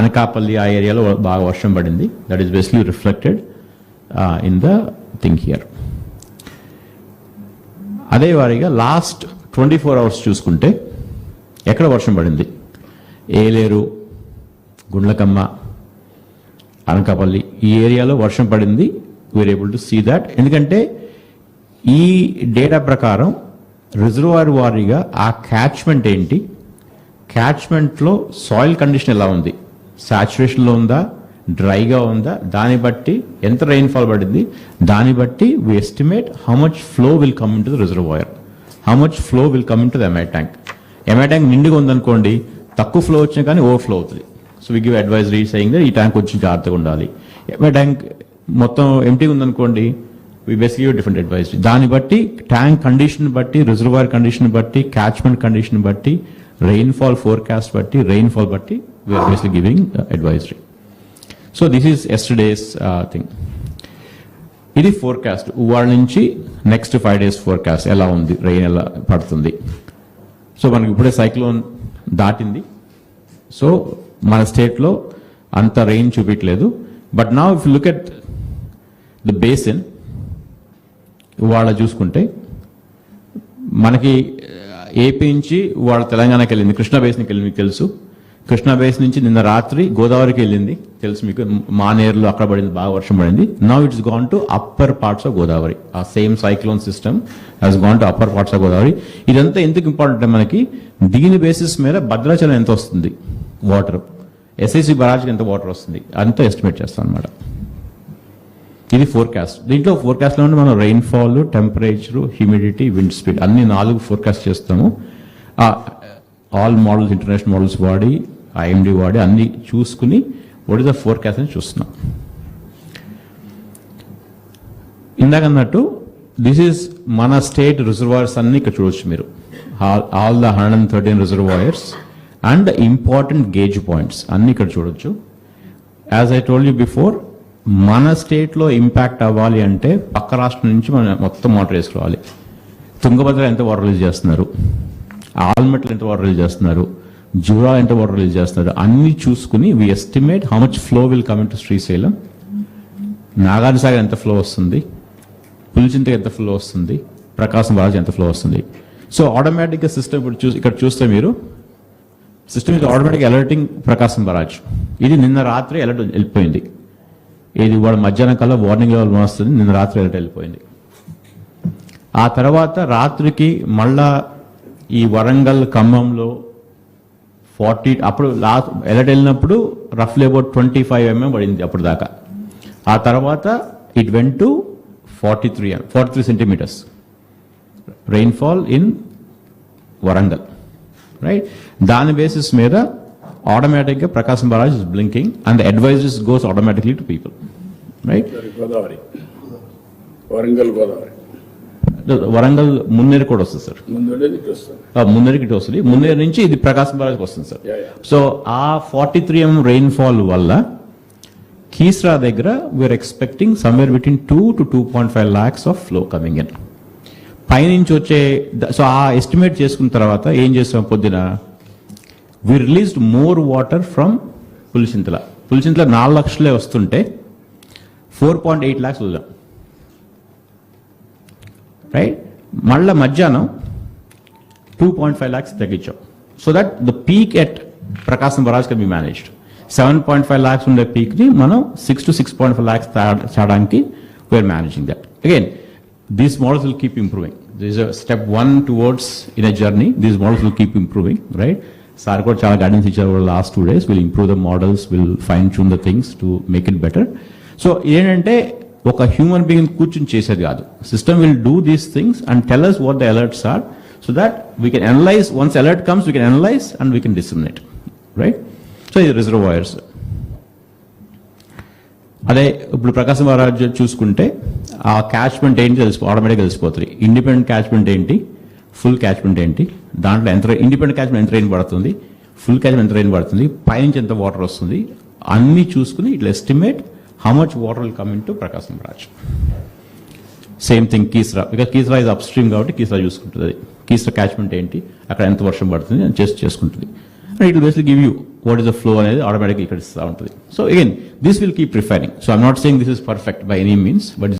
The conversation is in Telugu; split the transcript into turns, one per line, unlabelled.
అనకాపల్లి ఆ ఏరియాలో బాగా వర్షం పడింది. That is basically reflected in the thing here. అదే వారిగా లాస్ట్ 24 hours చూసుకుంటే ఎక్కడ వర్షం పడింది? ఏలేరు, గుండ్లకమ్మ, అనకాపల్లి ఈ ఏరియాలో వర్షం పడింది. We're able to see that. ఎందుకంటే ఈ డేటా ప్రకారం రిజర్వాయర్ వారీగా ఆ క్యాచ్మెంట్ ఏంటి, క్యాచ్మెంట్లో సాయిల్ కండిషన్ ఎలా ఉంది, సాచురేషన్లో ఉందా, డ్రైగా ఉందా, దాన్ని బట్టి ఎంత రెయిన్ఫాల్ పడింది, దాన్ని బట్టి we estimate how much flow will come in to the reservoir, how much flow will come in to the MI tank. MI tank నిండుగా ఉందనుకోండి, తక్కువ ఫ్లో వచ్చినా కానీ ఓవర్ఫ్లో అవుతుంది. So we give advisory saying that ఈ ట్యాంక్ వచ్చి జాగ్రత్తగా ఉండాలి. ఎంఐ ట్యాంక్ మొత్తం ఎంటీగా ఉందనుకోండి, we basically give different advisory. దాన్ని బట్టి ట్యాంక్ కండిషన్ బట్టి, రిజర్వాయర్ కండిషన్ బట్టి, క్యాచ్మెంట్ కండిషన్ బట్టి, రెయిన్ఫాల్ ఫోర్కాస్ట్ బట్టి, రెయిన్ఫాల్ బట్టి we're basically giving advisory. So this is yesterday's thing. ఇది ఫోర్కాస్ట్. వాళ్ళ నుంచి నెక్స్ట్ 5 days ఫోర్కాస్ట్ ఎలా ఉంది, రెయిన్ ఎలా పడుతుంది. సో మనకి ఇప్పుడే సైక్లోన్ దాటింది. సో మన స్టేట్లో అంత రెయిన్ చూపించలేదు. But now if you look at the basin, వాళ్ళ చూసుకుంటే మనకి ఏపీ నుంచి వాళ్ళ తెలంగాణకి వెళ్ళింది, కృష్ణా బేసిన్కి వెళ్ళింది, మీకు తెలుసు. కృష్ణా బేసిన్ నుంచి నిన్న రాత్రి గోదావరికి వెళ్ళింది, తెలుసు మీకు. మానేరులో అక్కడ పడింది, బాగా వర్షం పడింది. Now it's gone to upper parts of Godavari. ఆ same cyclone system has gone to upper parts of Godavari. ఇదంతా ఎందుకు ఇంపార్టెంట్ అంటే మనకి దీని బేసిస్ మీద భద్రాచలం ఎంత వస్తుంది వాటర్, ఎస్ఐసి బరాజ్కి ఎంత వాటర్ వస్తుంది అంతా ఎస్టిమేట్ చేస్తాం అనమాట. ఇది ఫోర్కాస్ట్. దీంట్లో ఫోర్కాస్ట్లో ఉంటే మనం rainfall, temperature, humidity, wind speed అన్ని 4 ఫోర్కాస్ట్ చేస్తాము. ఆల్ మోడల్స్, ఇంటర్నేషనల్ మోడల్స్ వాడి, ఐఎండి వాడి అన్ని చూసుకుని వాట్ ఇస్ ద ఫోర్కాస్ట్ అని చూస్తున్నాం. ఇందాక అన్నట్టు దిస్ ఈజ్ మన స్టేట్ రిజర్వాయర్స్ అన్ని ఇక్కడ చూడొచ్చు మీరు. All the 113 reservoirs and important gauge points అన్ని ఇక్కడ చూడొచ్చు. As I told you before, మన స్టేట్లో ఇంపాక్ట్ అవ్వాలి అంటే పక్క రాష్ట్రం నుంచి మనం మొత్తం వాటర్ వేసుకోవాలి. తుంగభద్ర ఎంత వాటర్ రిలీజ్ చేస్తున్నారు, ఆల్మట్లో ఎంత వాటర్ రిలీజ్ చేస్తున్నారు, జూరా ఎంత వాటర్ రిలీజ్ చేస్తున్నారు అన్ని చూసుకుని we estimate how much flow will come into Srisailam. Nagarjunasagar ఎంత ఫ్లో వస్తుంది, పులిచింతకి ఎంత ఫ్లో వస్తుంది, ప్రకాశం బరాజ్ ఎంత ఫ్లో వస్తుంది. సో ఆటోమేటిక్గా సిస్టమ్ ఇక్కడ చూస్తే మీరు సిస్టమ్ ఇది ఆటోమేటిక్ అలర్టింగ్ ప్రకాశం బరాజ్. ఇది నిన్న రాత్రి అలర్ట్ వెళ్ళిపోయింది. ఇది వాడు మధ్యాహ్నం కల్లా వార్నింగ్ లెవెల్ వస్తుంది, నిన్న రాత్రి అలర్ట్ వెళ్ళిపోయింది. ఆ తర్వాత రాత్రికి మళ్ళా ఈ వరంగల్, ఖమ్మంలో 40 అప్పుడు అలర్ట్ వెళ్ళినప్పుడు రఫ్లీ అబౌట్ 25 mm పడింది అప్పుడు దాకా. ఆ తర్వాత it went to 43 centimeters rainfall in Warangal, right. దాని బేసిస్ మీద automatically Prakasam Barrage is blinking and the advices goes automatically to people, right?
Godavari.
Warangal Munner కూడా వస్తుంది సార్. మున్నేరుకి ఇటు వస్తుంది. మున్నేరు నుంచి ఇది ప్రకాశం బరాజ్కి వస్తుంది సార్. సో ఆ 43 mm రెయిన్ఫాల్ వల్ల కీస్రా దగ్గర we're expecting somewhere between 2 to 2.5 lakhs of flow coming in. పైనుంచి వచ్చే సో ఆ ఎస్టిమేట్ చేసుకున్న తర్వాత ఏం చేస్తాం, పొద్దున we released more water from Pulichintala 4 లక్షలే వస్తుంటే 4.8 lakhs వదిలాం, రైట్. మళ్ళా మధ్యాహ్నం 2.5 lakhs తగ్గించాం. So that the peak at Prakasam barrage can be managed. 7.5 lakhs ఉండే పీక్ ని మనం 6 to 6.5 lakhs చేయడానికి we are managing that. Again these models will keep improving. This is step 1 towards in a journey. These models will keep improving, right? Sir కూడా చాలా గైడెన్స్ ఇచ్చారు last 2 days. Will improve the models, will fine tune the things to make it better. So ఏంటంటే ఒక హ్యూమన్ బీయింగ్ కూర్చుని చేసేది కాదు. System will do these things and tell us what the alerts are so that we can analyze. Once alert comes, we can analyze and we can disseminate, right? So ఇది రిజర్వాయర్స్. అదే ఇప్పుడు ప్రకాశం బరాజ్ చూసుకుంటే ఆ క్యాచ్మెంట్ ఏంటి ఆటోమేటిక్గా తెలిసిపోతుంది. ఇండిపెండెంట్ క్యాచ్మెంట్ ఏంటి, ఫుల్ క్యాచ్మెంట్ ఏంటి, దాంట్లో ఎంత ఇండిపెండెంట్ క్యాచ్మెంట్ ఎంత రెయిన్ పడుతుంది, ఫుల్ క్యాచ్మెంట్ ఎంత రెయిన్ పడుతుంది, పైనుంచి ఎంత వాటర్ వస్తుంది అన్నీ చూసుకుని ఇట్లా estimate how much water will come in to Prakasam barrage. Same thing Keesara, because Keesara is up stream కాబట్టి కీస్రా చూసుకుంటుంది. కీస్రా క్యాచ్మెంట్ ఏంటి, అక్కడ ఎంత వర్షం పడుతుంది అని చేసుకుంటుంది. It will basically give you what is the flow అనేది ఆటోమేటిక్గా ఇక్కడ ఇస్తూ ఉంటుంది. So again this will keep refining. So I'm not saying this is perfect by any means, but